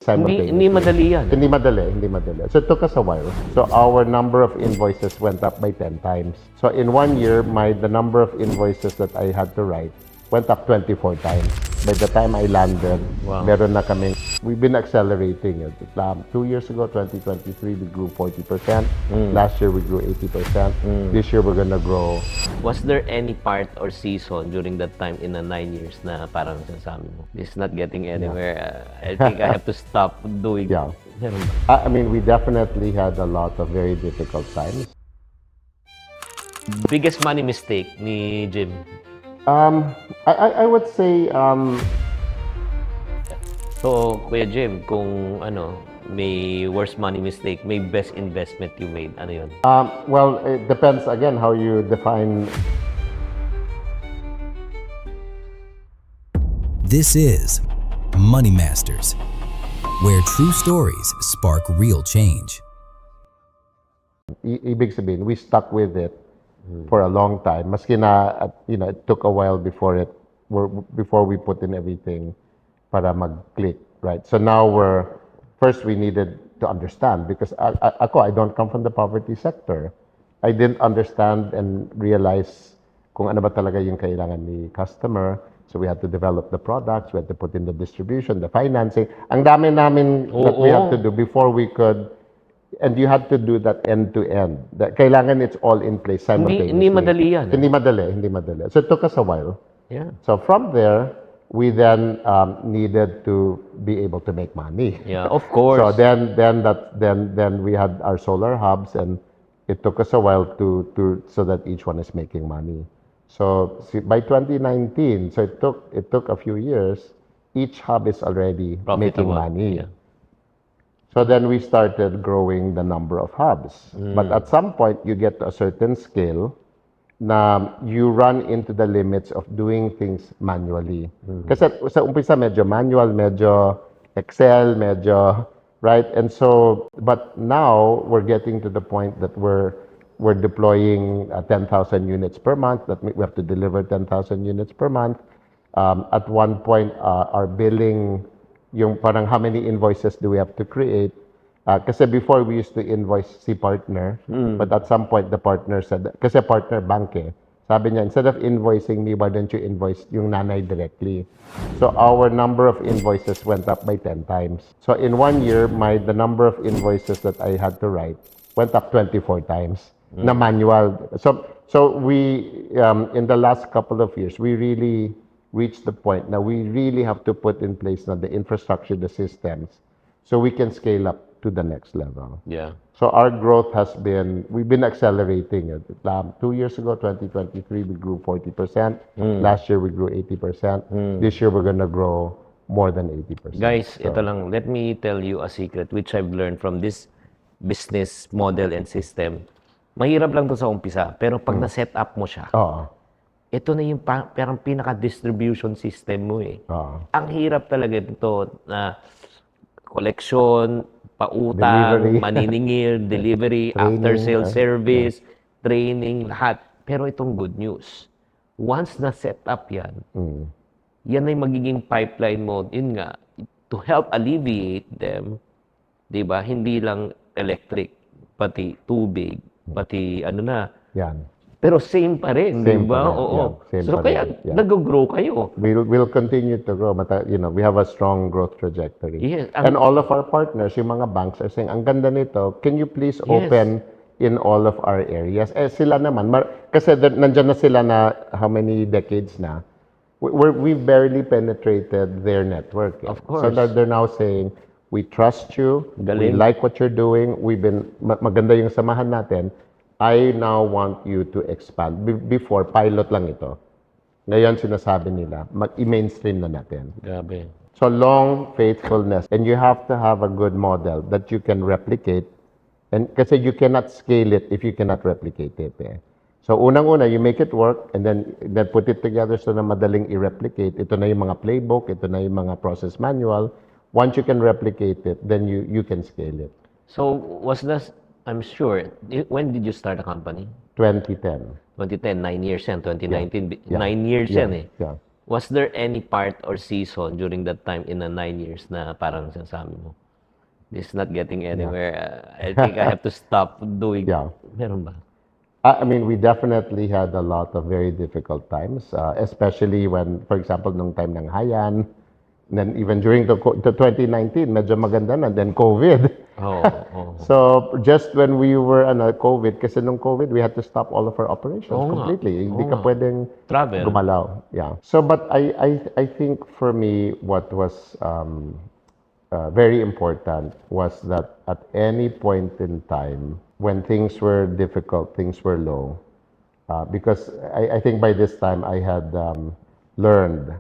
Hindi madali yan. Hindi madali. So it took us a while. So our number of invoices went up by 10 times. So in 1 year, the number of invoices that I had to write went up 24 times. By the time I landed, meron na kaming, we've been accelerating it. 2 years ago, 2023, we grew 40%. Last year, we grew 80%. This year, we're gonna grow. Was there any part or season during that time in the 9 years na parang sinasabi mo, this is not getting anywhere. I think I have to stop doing it. Yeah. I mean, we definitely had a lot of very difficult times. Biggest money mistake ni Jim? I would say, So, Kuya Jim, kung may worst money mistake, may best investment you made, ano yun? well, it depends again how you define. This is Money Masters, where true stories spark real change. Ibig sabihin, we stuck with it for a long time. Maski na, it took a while before we put in everything para mag-click, right? So now first we needed to understand because I don't come from the poverty sector. I didn't understand and realize kung ano ba talaga yung kailangan ni customer. So we had to develop the products, we had to put in the distribution, the financing. Ang dami namin that we had to do before we could. And you had to do that end to end. Kailangan it's all in place simultaneously. Hindi madali yan. Hindi madali. So it took us a while. Yeah. So from there, we then needed to be able to make money. Yeah, of course. So then we had our solar hubs, and it took us a while so that each one is making money. So by 2019, so it took a few years. Each hub is already making money. Yeah. So then we started growing the number of hubs. But at some point, you get to a certain scale na you run into the limits of doing things manually. Kasi sa umpisa, medyo manual, medyo Excel, right? And so, but now, we're getting to the point that we're deploying 10,000 units per month, that we have to deliver 10,000 units per month. At one point, our billing, yung parang how many invoices do we have to create? Kasi before we used to invoice si partner, but at some point the partner said, kasi partner bank sabi niya, instead of invoicing me, why don't you invoice yung nanay directly? So our number of invoices went up by 10 times. So in 1 year, the number of invoices that I had to write went up 24 times na manual. So we, in the last couple of years, we really reached the point now we really have to put in place now the infrastructure, the systems, so we can scale up to the next level. Yeah. So our growth we've been accelerating it. 2 years ago, 2023, we grew 40%. Last year, we grew 80%. This year, we're gonna grow more than 80%. Guys, ito lang, let me tell you a secret which I've learned from this business model and system. Mahirap lang to sa umpisa, pero pag na-set up mo siya, ito na yung parang pinaka-distribution system mo Ang hirap talaga ito na collection, pautang, Delivery. maniningil, delivery, after-sales service, training, lahat. Pero itong good news, once na-set up yan, yan ay magiging pipeline mo, yun nga, to help alleviate them, di ba? Hindi lang electric, pati tubig, pati Yan. Pero same pa rin, di ba? Oo. Same So pa kaya rin. Yeah. nag-grow kayo. We'll continue to grow, but we have a strong growth trajectory. Yes, and all of our partners, yung mga banks are saying, ang ganda nito, can you please open in all of our areas? Sila naman, kasi nandyan na sila na how many decades na, we barely penetrated their network. Of course. So they're now saying, we trust you, we Galing. like what you're doing, maganda yung samahan natin, I now want you to expand. Before, pilot lang ito. Ngayon, sinasabi nila, mag-mainstream na natin. Grabe. So, long faithfulness. And you have to have a good model that you can replicate. And kasi you cannot scale it if you cannot replicate it. So, unang-una, you make it work and then put it together so na madaling i-replicate. Ito na yung mga playbook, ito na yung mga process manual. Once you can replicate it, then you can scale it. So, I'm sure, when did you start a company? 2010. 2010, 9 years yan. 2019, Yeah. 9 years yan Yeah. Was there any part or season during that time in the 9 years na parang sinasabi mo, this is not getting anywhere. I think I have to stop doing. Yeah. Meron ba? I mean, we definitely had a lot of very difficult times, especially when, for example, nung time ng Hayan, and then even during the 2019, medyo maganda na, then COVID. Oh. So, just when we were COVID, kasi nung COVID, we had to stop all of our operations Oo nga. completely. Hindi Oo ka nga. pwedeng Travel. gumalaw. Yeah. So, but I think for me, what was very important was that at any point in time, when things were difficult, things were low, because I think by this time I had learned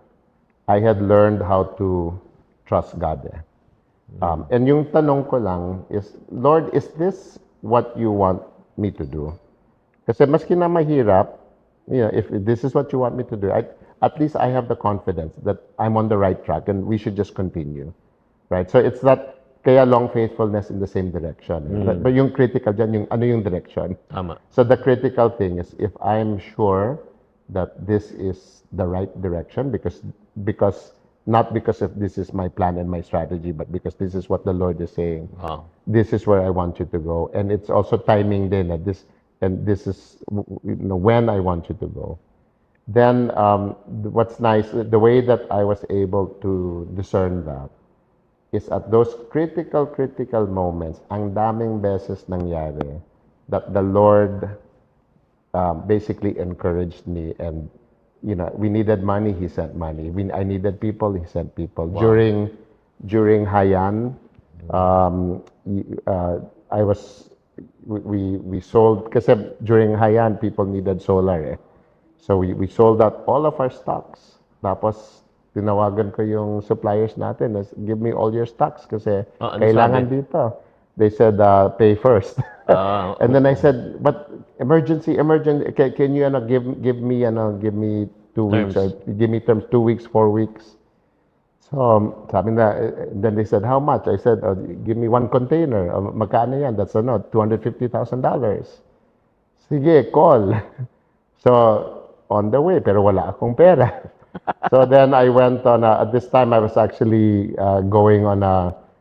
how to trust God. And yung tanong ko lang is, Lord, is this what you want me to do? Kasi maski na mahirap, if this is what you want me to do, at least I have the confidence that I'm on the right track and we should just continue. Right? So it's that kaya long faithfulness in the same direction. But yung critical dyan, yung ano yung direction. Tama. So the critical thing is if I'm sure that this is the right direction, because not because of this is my plan and my strategy, but because this is what the Lord is saying. Wow. This is where I want you to go, and it's also timing din. This is when I want you to go. Then what's nice, the way that I was able to discern that is at those critical moments, ang daming beses nangyari that the Lord basically encouraged me, and we needed money, He sent money. I needed people, He sent people. Wow. During Hayan, we sold, kasi during Hayan, people needed solar. So we sold out all of our stocks. Tapos tinawagan ko yung suppliers natin, give me all your stocks kasi ano kailangan sabi? dito. They said, pay first. And then I said, but emergency, can you give me 2 weeks, or give me terms 2 weeks, 4 weeks. So sabi na, then they said, how much? I said, give me 1 container. Magkano yan? That's $250,000. Sige, call. So on the way, pero wala akong pera. So then I went on, at this time I was actually going on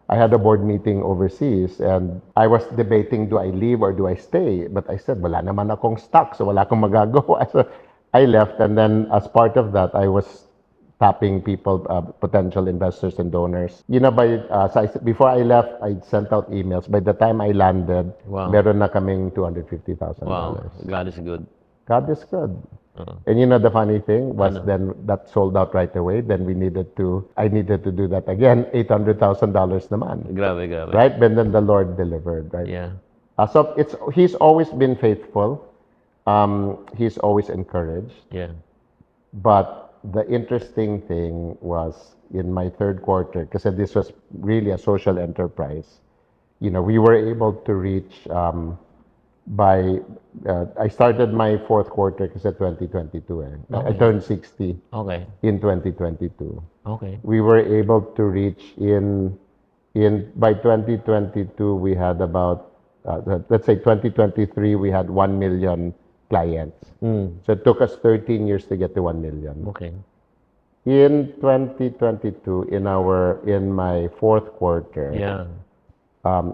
I had a board meeting overseas, and I was debating, do I leave or do I stay? But I said, wala naman akong stock, so wala akong magagawa. So I left, and then as part of that, I was tapping people, potential investors and donors. Before I left, I sent out emails. By the time I landed, meron na kaming $250,000. Wow. God is good. God is good. And the funny thing was then that sold out right away. Then I needed to do that again, $800,000 naman. Grabe. Right? But then the Lord delivered, right? Yeah. So He's always been faithful. He's always encouraged. Yeah. But the interesting thing was in my third quarter, because this was really a social enterprise, we were able to reach I started my fourth quarter kasi 2022 I turned 60 in 2022. Okay. We were able to reach by 2022 we had about let's say 2023 we had 1 million clients. So it took us 13 years to get to 1 million. Okay. In 2022 in my fourth quarter,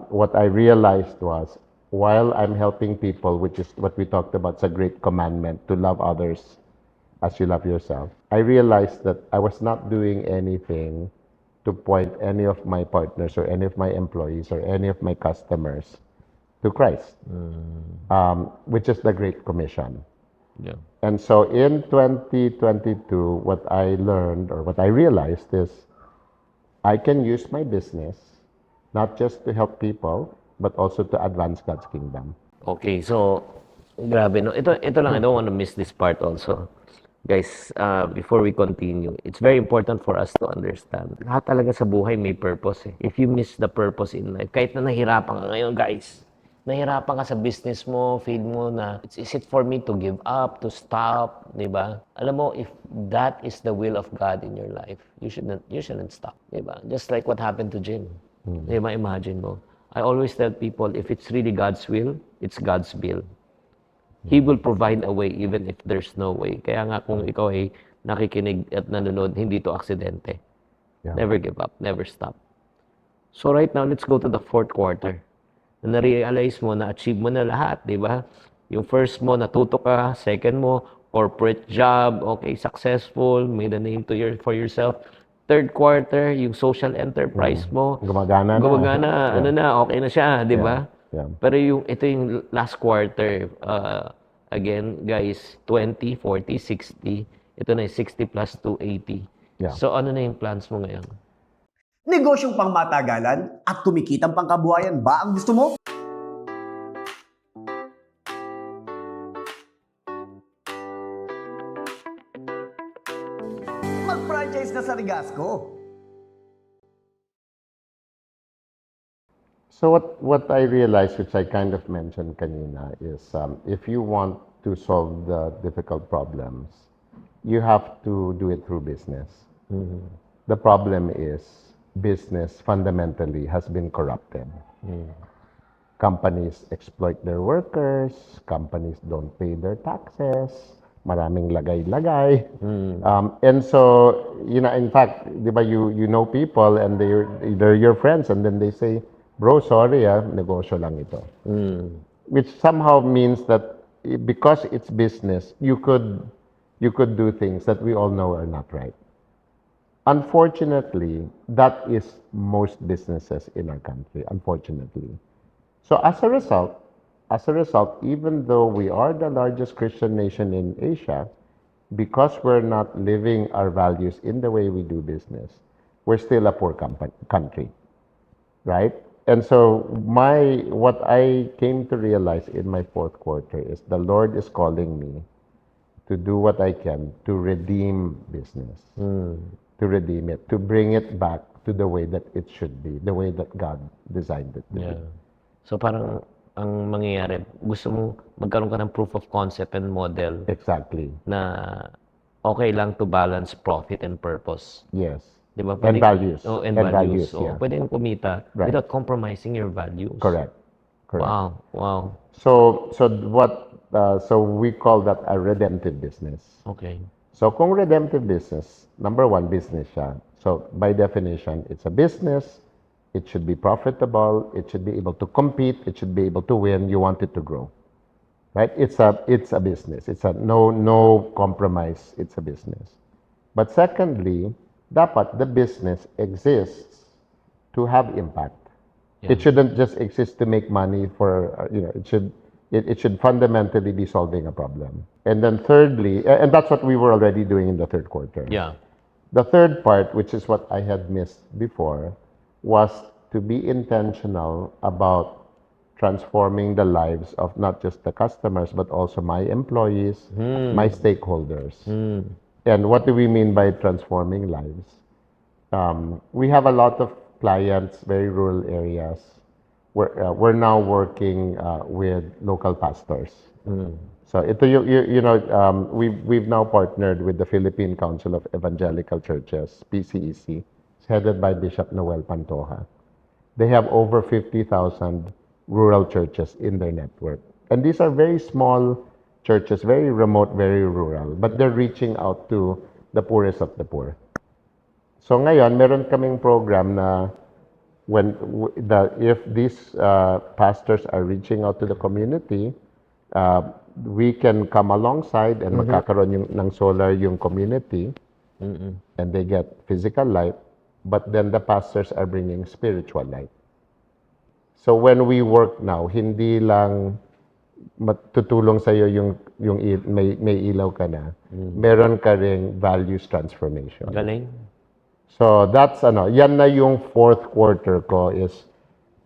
what I realized was, while I'm helping people, which is what we talked about, it's a great commandment to love others as you love yourself. I realized that I was not doing anything to point any of my partners or any of my employees or any of my customers to Christ, which is the Great Commission. Yeah. And so in 2022, what I learned or what I realized is I can use my business not just to help people, but also to advance God's kingdom. Okay, so grabe no. Ito lang, I don't want to miss this part also. Guys, before we continue, it's very important for us to understand. Lahat talaga sa buhay may purpose eh. If you miss the purpose in life, kahit na nahirapan ka ngayon, guys, nahirapan ka sa business mo, feel mo na, is it for me to give up, to stop, di ba? Alam mo, if that is the will of God in your life, you shouldn't stop, di ba? Just like what happened to Jim. Di ba, imagine mo. I always tell people, if it's really God's will, it's God's bill. He will provide a way even if there's no way. Kaya nga kung ikaw ay nakikinig at nanonood, hindi to aksidente. Yeah. Never give up, never stop. So right now, let's go to the fourth quarter. Na-realize mo, na-achieve mo na lahat, di ba? Yung first mo, natuto ka. Second mo, corporate job, okay, successful, made a name for yourself. Third quarter, yung social enterprise mo. Gumagana na. Gumagana, ano na, okay na siya, di ba? Yeah. Pero ito yung last quarter, again, guys, 20, 40, 60. Ito na yung 60 plus 280. Yeah. So ano na yung plans mo ngayon? Negosyong pangmatagalan at kumikitang pangkabuhayan ba ang gusto mo? Mag-franchise na sa Rigasco. So what I realized, which I kind of mentioned kanina, is if you want to solve the difficult problems, you have to do it through business. The problem is business fundamentally has been corrupted. Companies exploit their workers, companies don't pay their taxes, maraming lagay-lagay. And so, in fact, di ba, you know people and they're your friends and then they say, bro, sorry negosyo lang ito. Which somehow means that because it's business, you could do things that we all know are not right. Unfortunately, that is most businesses in our country, unfortunately. So as a result, even though we are the largest Christian nation in Asia, because we're not living our values in the way we do business, we're still a poor country, right? And so what I came to realize in my fourth quarter is the Lord is calling me to do what I can to redeem business, to redeem it, to bring it back to the way that it should be, the way that God designed it to be. So parang ang mangyayari, gusto mo magkaroon ka ng proof of concept and model Exactly. na okay lang to balance profit and purpose. Yes. Di ba? And values. Oh, and And values. values, So, yeah. pwede kang kumita Right. without compromising your values. Correct. Wow. So we call that a redemptive business. Okay. So kung redemptive business, number one, business siya. So by definition, it's a business. It should be profitable. It should be able to compete. It should be able to win. You want it to grow, right? It's a business. It's a no compromise. It's a business. But secondly, dapat the business exists to have impact. It shouldn't just exist to make money for it should fundamentally be solving a problem. And then thirdly, and that's what we were already doing in the third quarter. Yeah. The third part, which is what I had missed before, was to be intentional about transforming the lives of not just the customers, but also my employees, my stakeholders. And what do we mean by transforming lives? We have a lot of clients, very rural areas. We're now working with local pastors. So ito we've now partnered with the Philippine Council of Evangelical Churches, PCEC. It's headed by Bishop Noel Pantoja. They have over 50,000 rural churches in their network. And these are very small churches, very remote, very rural, but they're reaching out to the poorest of the poor. So ngayon, meron kaming program na if these pastors are reaching out to the community, we can come alongside and magkakaroon ng solar yung community, and they get physical light, but then the pastors are bringing spiritual light. So when we work now, hindi lang matutulong sa iyo yung may ilaw ka na. Meron ka ring values transformation. Galing. So that's yan na yung fourth quarter ko is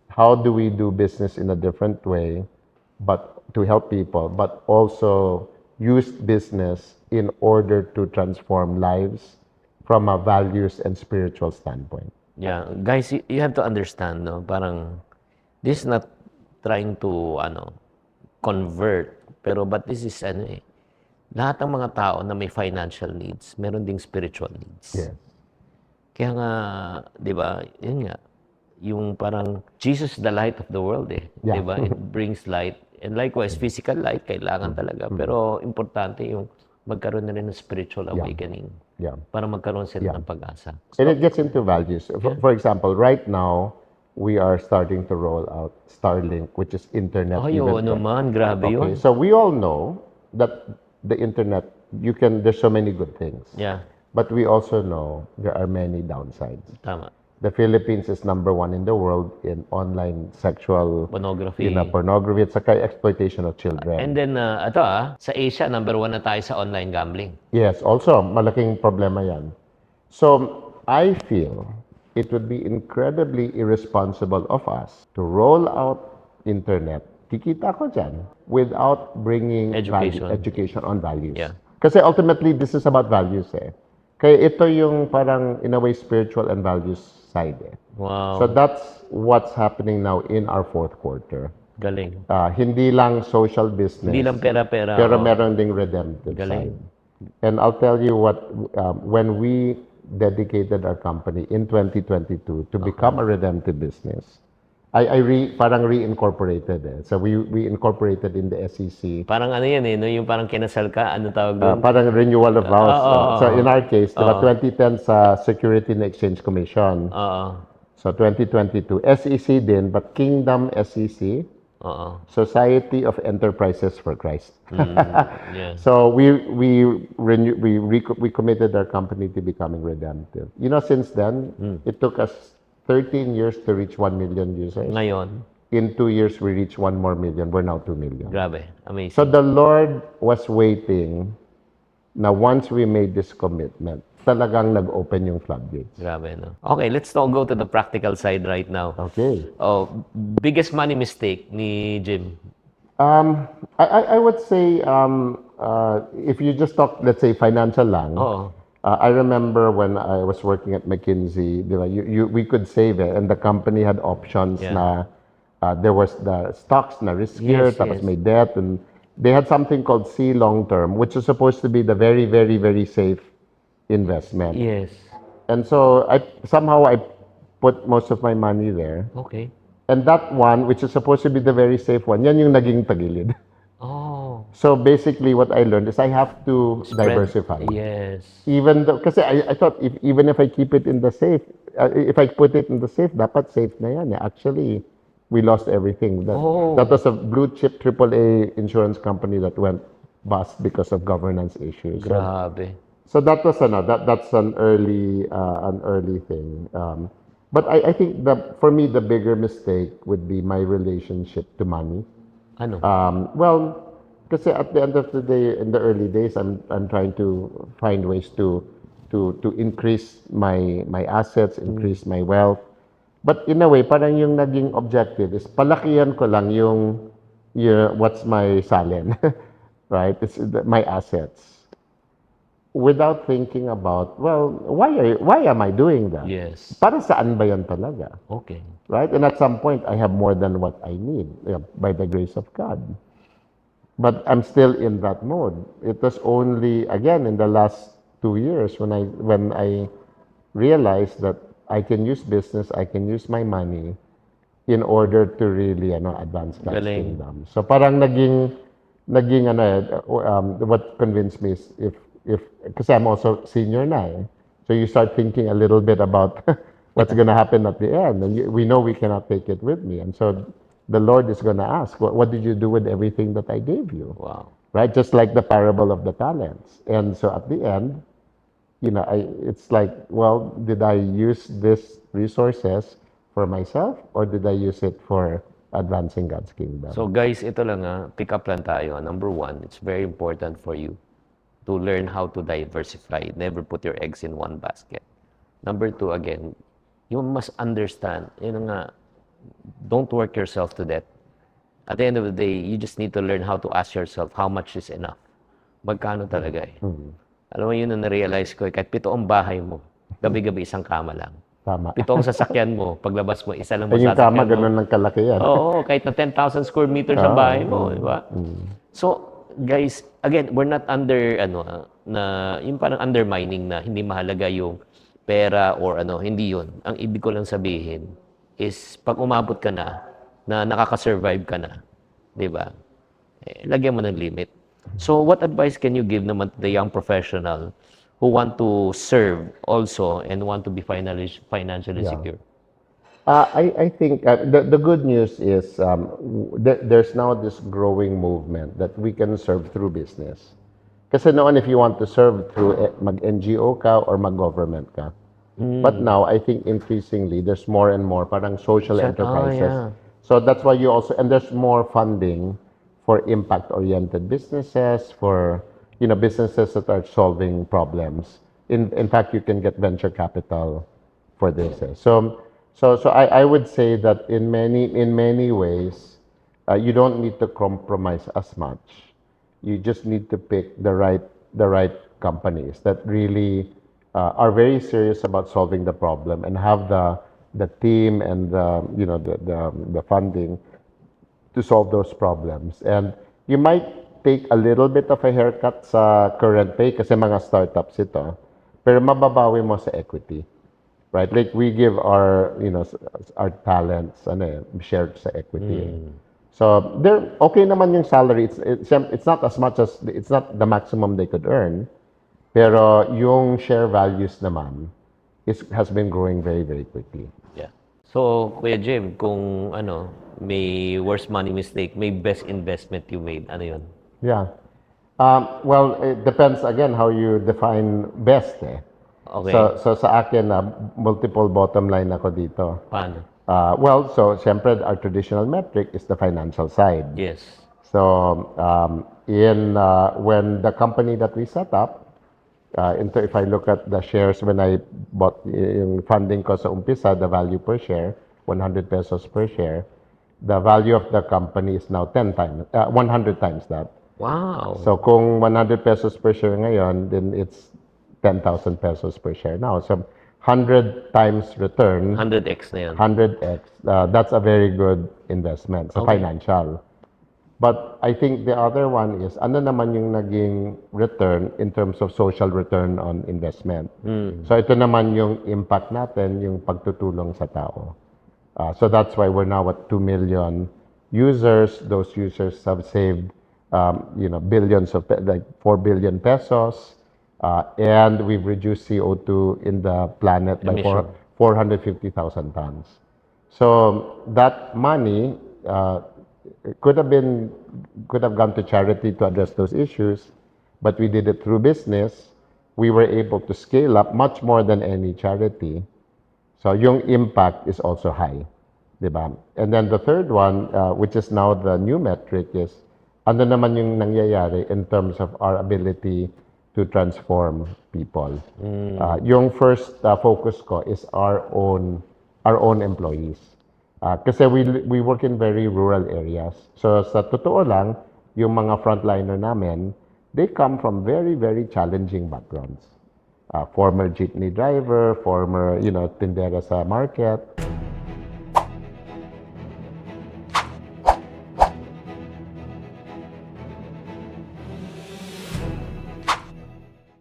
how do we do business in a different way but to help people, but also use business in order to transform lives from a values and spiritual standpoint. Yeah, guys, you have to understand, no? Parang this is not trying to convert, but this is lahat ng mga tao na may financial needs, meron ding spiritual needs. Yes. Kaya nga, 'di ba? Yun nga. Yung parang Jesus is the light of the world Yeah. 'di ba? It brings light. And likewise, physical light kailangan talaga. Pero importante yung magkaroon na rin ng spiritual awakening Yeah. para magkaroon sila ng pag-asa. And it gets into values. For example, right now, we are starting to roll out Starlink, which is internet. Ay, oo even- naman, grabe Okay, yun. so we all know that the internet, there's so many good things. Yeah, But we also know there are many downsides. tama. The Philippines is number 1 in the world in online sexual Pornography. pornography at saka exploitation of children. And then, sa Asia, number 1 na tayo sa online gambling. Yes, also, malaking problema yan. So, I feel it would be incredibly irresponsible of us to roll out internet, kikita ko dyan, without bringing Education. education on values. Yeah. Kasi ultimately, this is about values eh. Kaya ito yung parang, in a way, spiritual and values side eh. Wow, So that's what's happening now in our fourth quarter. galing. Hindi lang social business. Hindi lang pera-pera. Pero oo. meron ding redemptive Galing. side. And I'll tell you what, when we dedicated our company in 2022 to become a redemptive business, parang reincorporated eh. So we incorporated in the SEC. Parang ano yan eh, no? Yung parang kinasal ka, ano tawag doon? Parang renewal of vows. So in our case, diba, 2010 sa Security and Exchange Commission. Oo. So 2022, SEC din, but Kingdom SEC, Oo. Society of Enterprises for Christ. Yeah. So we committed our company to becoming redemptive. You know, since then, it took us 13 years to reach 1 million users. Ngayon, In 2 years, we reached 1 more million. We're now 2 million. grabe. Amazing. So the Lord was waiting na once we made this commitment, talagang nag-open yung floodgates. Grabe, no? Okay, let's now go to the practical side right now. Okay. Oh, biggest money mistake ni Jim. I would say, if you just talk, let's say, financial lang, Oo. I remember when I was working at McKinsey, di ba, we could save it, and the company had options Yeah. na there was the stocks na riskier, Yes, tapos yes. may debt, and they had something called C long term, which is supposed to be the very, very, very safe investment. Yes. And so somehow I put most of my money there. Okay. And that one, which is supposed to be the very safe one, yan yung naging tagilid. Oh. So basically what I learned is I have to diversify. Yes. Even though, kasi I thought even if I keep it in the safe, if I put it in the safe, dapat safe na yan. Actually, we lost everything. That was a blue chip AAA insurance company that went bust because of governance issues. Grabe. So that was that's an early thing. But I think for me the bigger mistake would be my relationship to money. Ano? Well, kasi at the end of the day, in the early days, I'm trying to find ways to increase my assets, increase my wealth. But in a way, parang yung naging objective is palakihan ko lang yung what's my salin, right? It's my assets. Without thinking about, well, why am I doing that? Yes. Para saan ba yan talaga? Okay. Right? And at some point, I have more than what I need by the grace of God. But I'm still in that mode. It was only, again, in the last 2 years when I realized that I can use business, I can use my money in order to really advance God's Galing. kingdom. So parang naging what convinced me is if kasi I'm also senior na eh. So you start thinking a little bit about what's going to happen at the end. And we know we cannot take it with me. And so the Lord is going to ask, what did you do with everything that I gave you? Wow. Right? Just like the parable of the talents. And so at the end, it's like, well, did I use these resources for myself or did I use it for advancing God's kingdom? So guys, ito lang pick up lang tayo. Number 1, it's very important for you to learn how to diversify. Never put your eggs in one basket. Number 2, again, you must understand, don't work yourself to death. At the end of the day, you just need to learn how to ask yourself, how much is enough? Magkano talaga eh? Alam mo yun na na-realize ko, kahit 7 ang bahay mo, gabi-gabi isang kama lang. Tama. 7 ang sasakyan mo, paglabas mo, isa lang Yung masasakyan kama, mo. ganun ng kalaki yan. Oo, kahit na 10,000 square meters sa bahay mo, di ba? So, guys, again, we're not under, yung parang undermining na hindi mahalaga yung pera or hindi yun. Ang ibig ko lang sabihin is, pag umabot ka na nakaka-survive ka na, di ba? Lagyan mo ng limit. So what advice can you give naman to the young professional who want to serve also and want to be financially Yeah. secure? I think the good news is there's now this growing movement that we can serve through business. Kasi noon, if you want to serve through mag-NGO ka or mag-government ka. But now, I think increasingly, there's more and more parang social enterprises. yeah. So that's why you also, and there's more funding for impact-oriented businesses, for, businesses that are solving problems. In fact, you can get venture capital for this. So I would say that in many ways, you don't need to compromise as much. You just need to pick the right companies that really are very serious about solving the problem and have the team and the funding to solve those problems. And you might take a little bit of a haircut sa current pay kasi mga startups ito, pero mababawi mo sa equity. Right? Like we give our, our talents, shared sa equity. So, okay naman yung salary. It's not as much as, it's not the maximum they could earn. Pero yung share values naman has been growing very, very quickly. Yeah. So, Kuya Jim, kung may worst money mistake, may best investment you made, ano yun? Yeah. Well, it depends again how you define best Okay. So sa akin, multiple bottom line ako dito. Paano? Well, so siyempre, our traditional metric is the financial side. Yes. So, when the company that we set up, if I look at the shares when I bought yung funding ko sa umpisa, the value per share, 100 pesos per share, the value of the company is now 100 times that. Wow. So, kung 100 pesos per share ngayon, then it's 10,000 pesos per share now. So, 100 times return, 100x na yan. 100x, that's a very good investment sa financial. But I think the other one is, ano naman yung naging return in terms of social return on investment. So ito naman yung impact natin, yung pagtutulong sa tao. So that's why we're now at 2 million users. Those users have saved, billions of, like 4 billion pesos. And we've reduced CO2 in the planet by 450,000 tons. So that money could have gone to charity to address those issues, but we did it through business. We were able to scale up much more than any charity. So yung impact is also high, diba? And then the third one, which is now the new metric, is ano naman yung nangyayari in terms of our ability to transform people. Yung first focus ko is our own employees. Kasi we work in very rural areas. So sa totoo lang, yung mga frontliner namin, they come from very, very challenging backgrounds. Former jeepney driver, former, tindera sa market.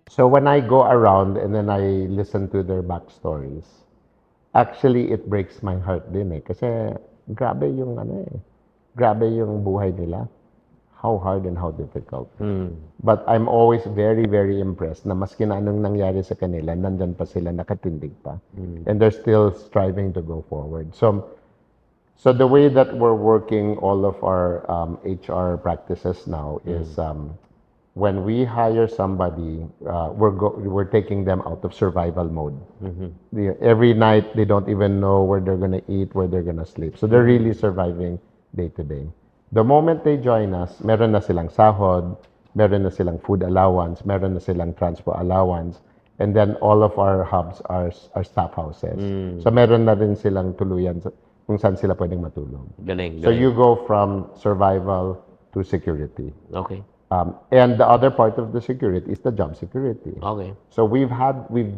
So when I go around and then I listen to their backstories, actually it breaks my heart din kasi grabe yung grabe yung buhay nila. How hard and how difficult. But I'm always very, very impressed na maski na anong nangyari sa kanila, nandyan pa sila, nakatindig pa. And they're still striving to go forward. So the way that we're working all of our HR practices now is when we hire somebody, we're taking them out of survival mode. Every night, they don't even know where they're going to eat, where they're going to sleep. So they're really surviving day to day. The moment they join us, meron na silang sahod, meron na silang food allowance, meron na silang transport allowance, and then all of our hubs are staff houses. So meron na rin silang tuluyan kung saan sila pwedeng matulog. Galing. So you go from survival to security. Okay. And the other part of the security is the job security. Okay. So we've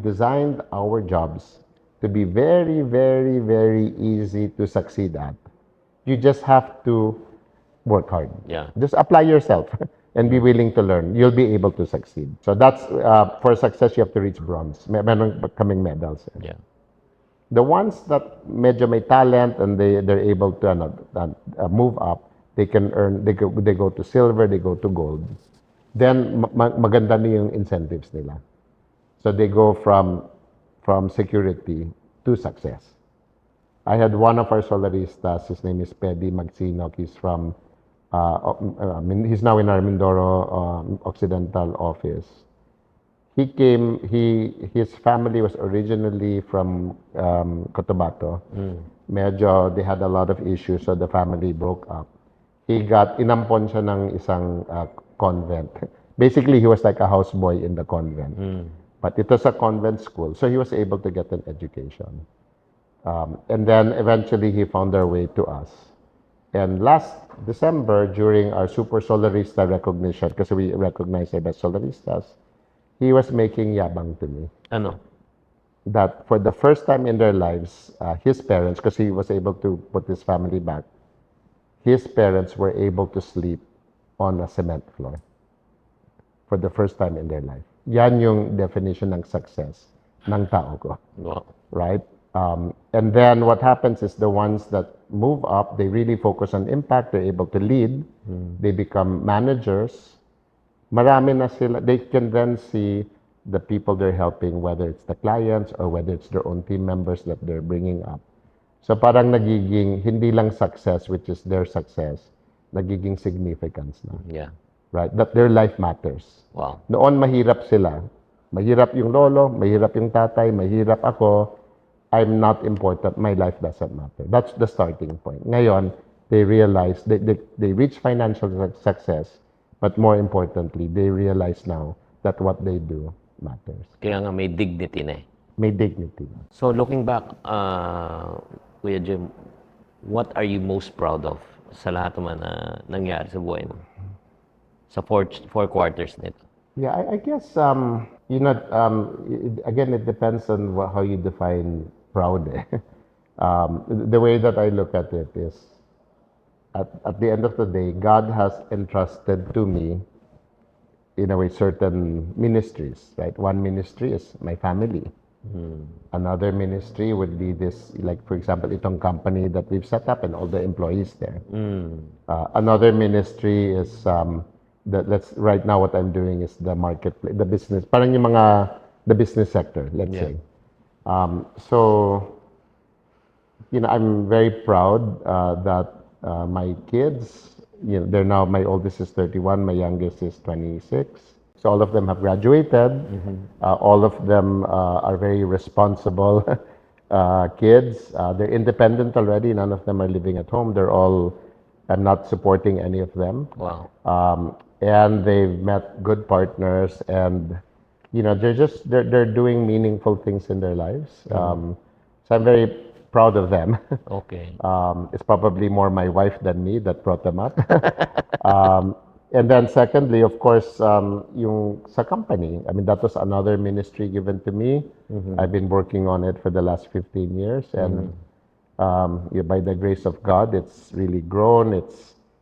designed our jobs to be very, very, very easy to succeed at. You just have to work hard. Yeah. Just apply yourself and be willing to learn. You'll be able to succeed. So that's, for success, you have to reach bronze. Meron kaming medals. Yeah. The ones that medyo may talent and they're able to move up, they can earn, they go to silver, they go to gold. then maganda na yung incentives nila. So they go from security to success. I had one of our solaristas, his name is Pedi Magsinok. He's from, he's now in our Mindoro Occidental office. He came, his family was originally from Cotabato. Medyo, they had a lot of issues, so the family broke up. Inampon siya ng isang convent. Basically, he was like a houseboy in the convent. But it was a convent school, so he was able to get an education. And then eventually he found our way to us. And last December, during our Super Solarista recognition, because we recognize our best Solaristas, he was making yabang to me. Ano? That for the first time in their lives, his parents, because he was able to put his family back, his parents were able to sleep on a cement floor for the first time in their life. Yan yung definition ng success ng tao ko. Wow. Right? And then what happens is the ones that move up, they really focus on impact, they're able to lead, they become managers. Marami na sila, they can then see the people they're helping, whether it's the clients or whether it's their own team members that they're bringing up. So parang nagiging, hindi lang success, which is their success, nagiging significance na. Yeah. Right? That their life matters. Wow. Noon mahirap sila. Mahirap yung lolo, mahirap yung tatay, mahirap ako. I'm not important. My life doesn't matter. That's the starting point. Ngayon, they realize, they reach financial success, but more importantly, they realize now that what they do matters. Kaya nga may dignity na eh. May dignity. So looking back, Kuya Jim, what are you most proud of sa lahat naman na nangyari sa buhay mo? Sa four quarters nito. Yeah, I guess, again, it depends on how you define proud. The way that I look at it is, at the end of the day, God has entrusted to me, in a way, certain ministries, right? One ministry is my family. Another ministry would be this, like, for example, itong company that we've set up and all the employees there. Another ministry is, right now what I'm doing is the marketplace, the business, parang yung the business sector, let's say. So, I'm very proud that my kids, they're now, my oldest is 31, my youngest is 26. So all of them have graduated. All of them are very responsible kids. They're independent already. None of them are living at home. I'm not supporting any of them. Wow. And they've met good partners, and they're doing meaningful things in their lives. So I'm very proud of them. Okay. It's probably more my wife than me that brought them up. And then secondly, of course, yung sa company, that was another ministry given to me. I've been working on it for the last 15 years, and by the grace of God, it's really grown.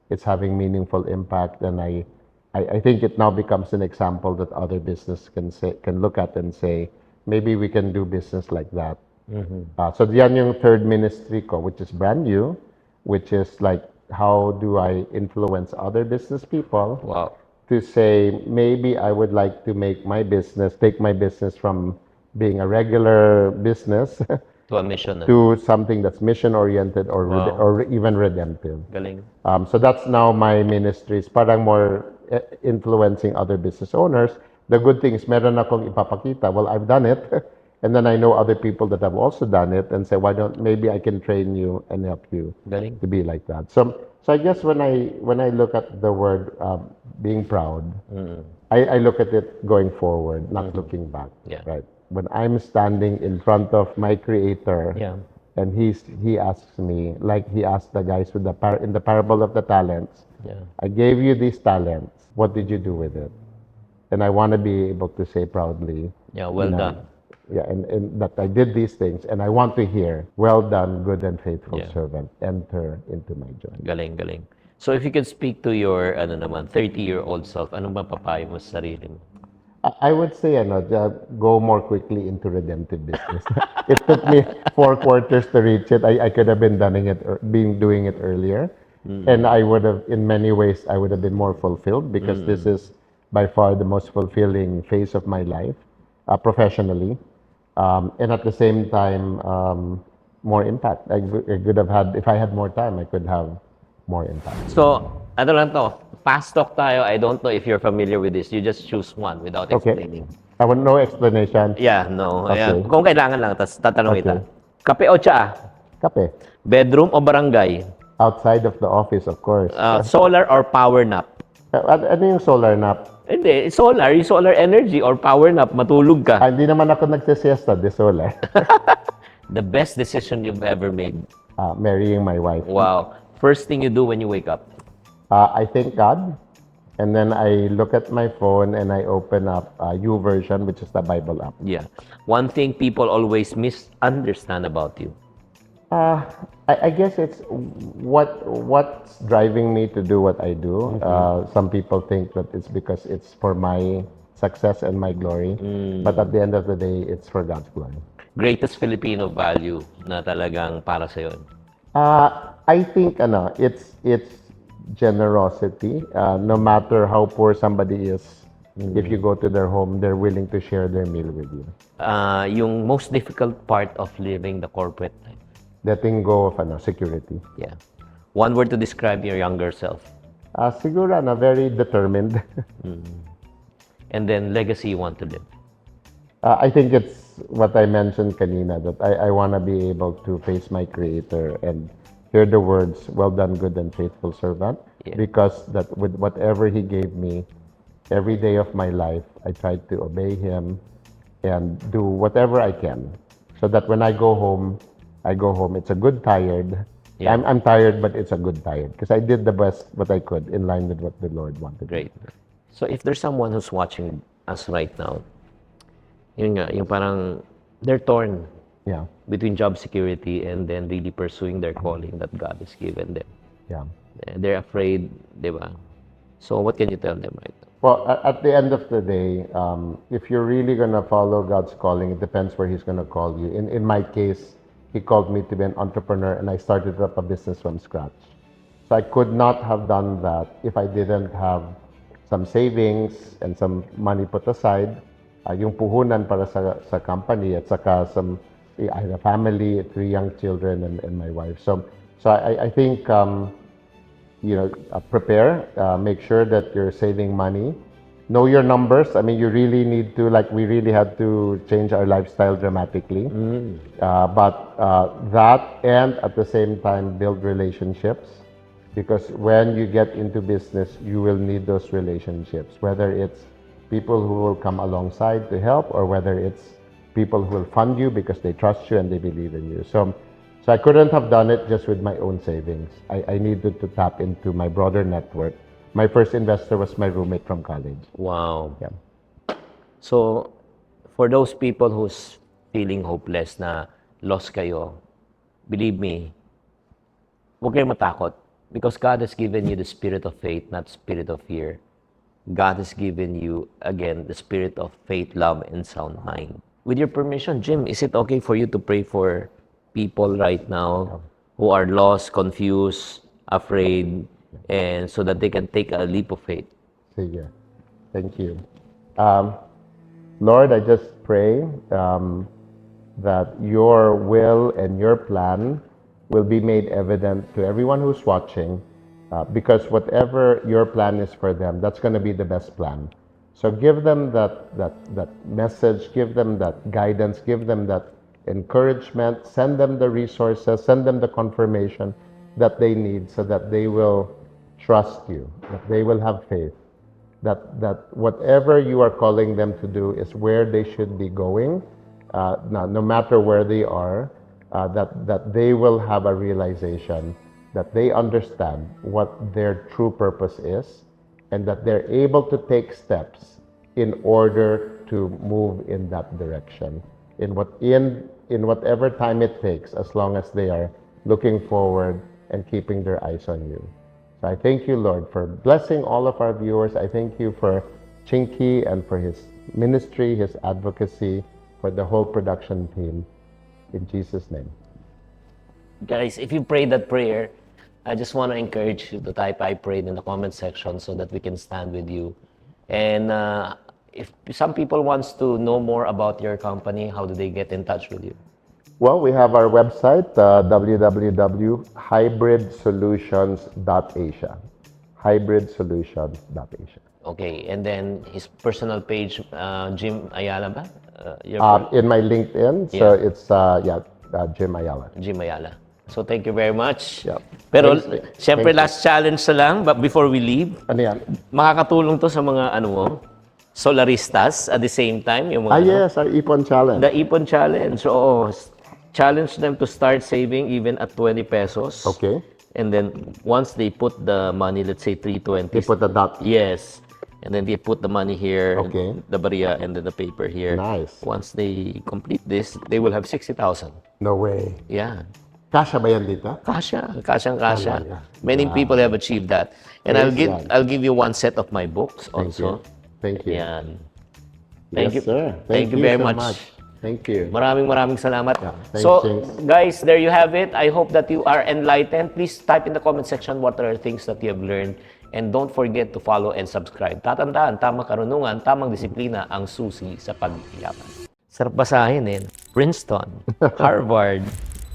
It's having meaningful impact, and I think it now becomes an example that other business can look at and say, maybe we can do business like that. So yan yung third ministry ko, which is brand new, which is like, how do I influence other business people? Wow. To say, maybe I would like to take my business from being a regular business To a mission. to something that's mission-oriented or even redemptive. Galing. So that's now my ministries, parang more influencing other business owners. The good thing is, meron akong ipapakita. Well, I've done it. And then I know other people that have also done it, and say, maybe I can train you and help you Galing. to be like that. So I guess when I look at the word being proud, I look at it going forward, not looking back. Yeah. Right. When I'm standing in front of my Creator, Yeah. and he asks me, like he asked the guys in the parable of the talents, Yeah. I gave you these talents. What did you do with it? And I want to be able to say proudly, Yeah, well done. yeah, and that I did these things, and I want to hear, well done, good and faithful Yeah. servant, enter into my joy. Galing, galing. So if you could speak to your 30-year-old self, anong mapapayo mo sa sarili mo? I would say, go more quickly into redemptive business. It took me 4 quarters to reach it. I could have been doing it earlier, and I would have, in many ways, I would have been more fulfilled, because this is by far the most fulfilling phase of my life professionally. And at the same time, more impact. I could have had, if I had more time, I could have more impact. So, ano lang to, fast talk tayo. I don't know if you're familiar with this. You just choose one without Okay. explaining. I want no explanation. Yeah, no. Ayan. Okay. Kung kailangan lang, tapos tatanong Okay. kita. Kape o tsaa? Kape. Bedroom o barangay? Outside of the office, of course. Solar or power nap? Ano yung solar nap? Hindi, solar. Yung solar energy or power nap, matulog ka. Hindi naman ako nagsisiesta, de solar. The best decision you've ever made. Marrying my wife. Wow. First thing you do when you wake up? I thank God. And then I look at my phone and I open up YouVersion, which is the Bible app. Yeah. One thing people always misunderstand about you. I guess it's what's driving me to do what I do. Some people think that it's because it's for my success and my glory. But at the end of the day, it's for God's glory. Greatest Filipino value na talagang para sa'yo. I think it's generosity. No matter how poor somebody is, if you go to their home, they're willing to share their meal with you. Yung most difficult part of living the corporate life. Letting go of security. Yeah. One word to describe your younger self. Siguro very determined. And then legacy you want to live. I think it's what I mentioned kanina, that I want to be able to face my Creator and hear the words, "Well done, good and faithful servant." Yeah. Because that with whatever He gave me, every day of my life, I try to obey Him and do whatever I can, so that when I go home, it's a good tired. Yeah. I'm tired, but it's a good tired because I did the best what I could in line with what the Lord wanted. Great. So if there's someone who's watching us right now, yun nga, yung parang they're torn Yeah, between job security and then really pursuing their calling that God has given them. yeah. They're afraid, di ba? So what can you tell them right now? Well, at the end of the day, if you're really gonna follow God's calling, it depends where He's gonna call you. In my case, He called me to be an entrepreneur, and I started up a business from scratch. So I could not have done that if I didn't have some savings and some money put aside, yung puhunan para sa company, at saka I have a family, 3 young children, and my wife. So I think prepare, make sure that you're saving money. Know your numbers. I mean, you really need to, we really had to change our lifestyle dramatically. But that, and at the same time, build relationships. Because when you get into business, you will need those relationships, whether it's people who will come alongside to help, or whether it's people who will fund you because they trust you and they believe in you. So I couldn't have done it just with my own savings. I needed to tap into my broader network. My first investor was my roommate from college. Wow. Yeah. So, for those people who's feeling hopeless na lost kayo, believe me, huwag kayong matakot. Because God has given you the spirit of faith, not spirit of fear. God has given you, again, the spirit of faith, love, and sound mind. With your permission, Jim, is it okay for you to pray for people right now who are lost, confused, afraid, and so that they can take a leap of faith? Sige. Thank you. Lord, I just pray that your will and your plan will be made evident to everyone who's watching, because whatever your plan is for them, that's going to be the best plan. So give them that message, give them that guidance, give them that encouragement, send them the resources, send them the confirmation that they need, so that they will trust you, that they will have faith, that whatever you are calling them to do is where they should be going, no matter where they are, that they will have a realization that they understand what their true purpose is, and that they're able to take steps in order to move in that direction, in whatever time it takes, as long as they are looking forward and keeping their eyes on you. So I thank you, Lord, for blessing all of our viewers. I thank you for Chinky and for his ministry, his advocacy, for the whole production team. In Jesus' name. Guys, if you prayed that prayer, I just want to encourage you to type "I prayed" in the comment section so that we can stand with you And if some people wants to know more about your company, how do they get in touch with you? Well, we have our website, www.hybridsolutions.asia. Hybridsolutions.asia. Okay, and then his personal page, Jim Ayala ba? In my LinkedIn, so it's Jim Ayala. Jim Ayala. So thank you very much. Yep. Pero Thanks. syempre Thank you. last challenge na lang, but before we leave, Ano yan? makakatulong to sa mga solaristas at the same time, yung mga Yes, our Ipon Challenge. the Ipon Challenge. Oo, challenge them to start saving even at 20 pesos. Okay. And then once they put the money, let's say 320. You put the dot. Yes. And then they put the money here, Okay. the barya, and then the paper here. Nice. Once they complete this, they will have 60,000. No way. Yeah. Kasha ba yan dito? Kasha. Talaga. Many people have achieved that. And Praise God. I'll give you one set of my books Thank also. Thank you. Yan. Thank Yes, you. sir. Thank you very so much. Thank you. Maraming salamat. Yeah, thanks, So, thanks. guys, there you have it. I hope that you are enlightened. Please type in the comment section what are things that you have learned. And don't forget to follow and subscribe. Tatandaan, tamang karunungan, tamang disiplina ang susi sa pagyaman. Sarap basahin eh. Princeton, Harvard.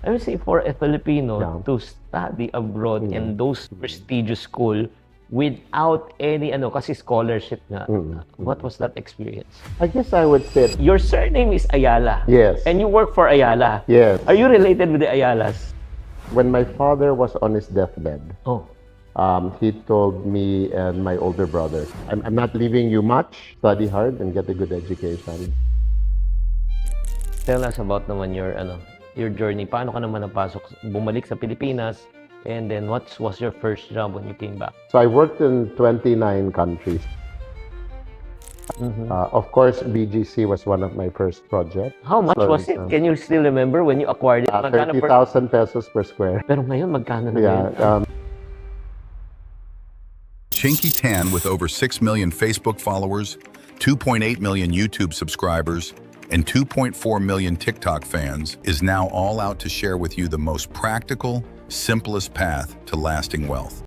I would say for a Filipino to study abroad in those prestigious school without any kasi scholarship nga. What was that experience? I guess I would say, Your surname is Ayala. Yes. And you work for Ayala. yes. Are you related with the Ayalas? When my father was on his deathbed, Oh. he told me and my older brother, I'm not leaving you much. Study hard and get a good education. Tell us about naman your journey. Paano ka naman napasok, bumalik sa Pilipinas? And then what was your first job when you came back? So I worked in 29 countries. Of course, BGC was one of my first projects. How much was it? Can you still remember when you acquired it? Magkano 30,000 pesos per square. Pero ngayon, magkano na Yeah. yun? Chinky Tan, with over 6 million Facebook followers, 2.8 million YouTube subscribers, and 2.4 million TikTok fans, is now all out to share with you the most practical, simplest path to lasting wealth.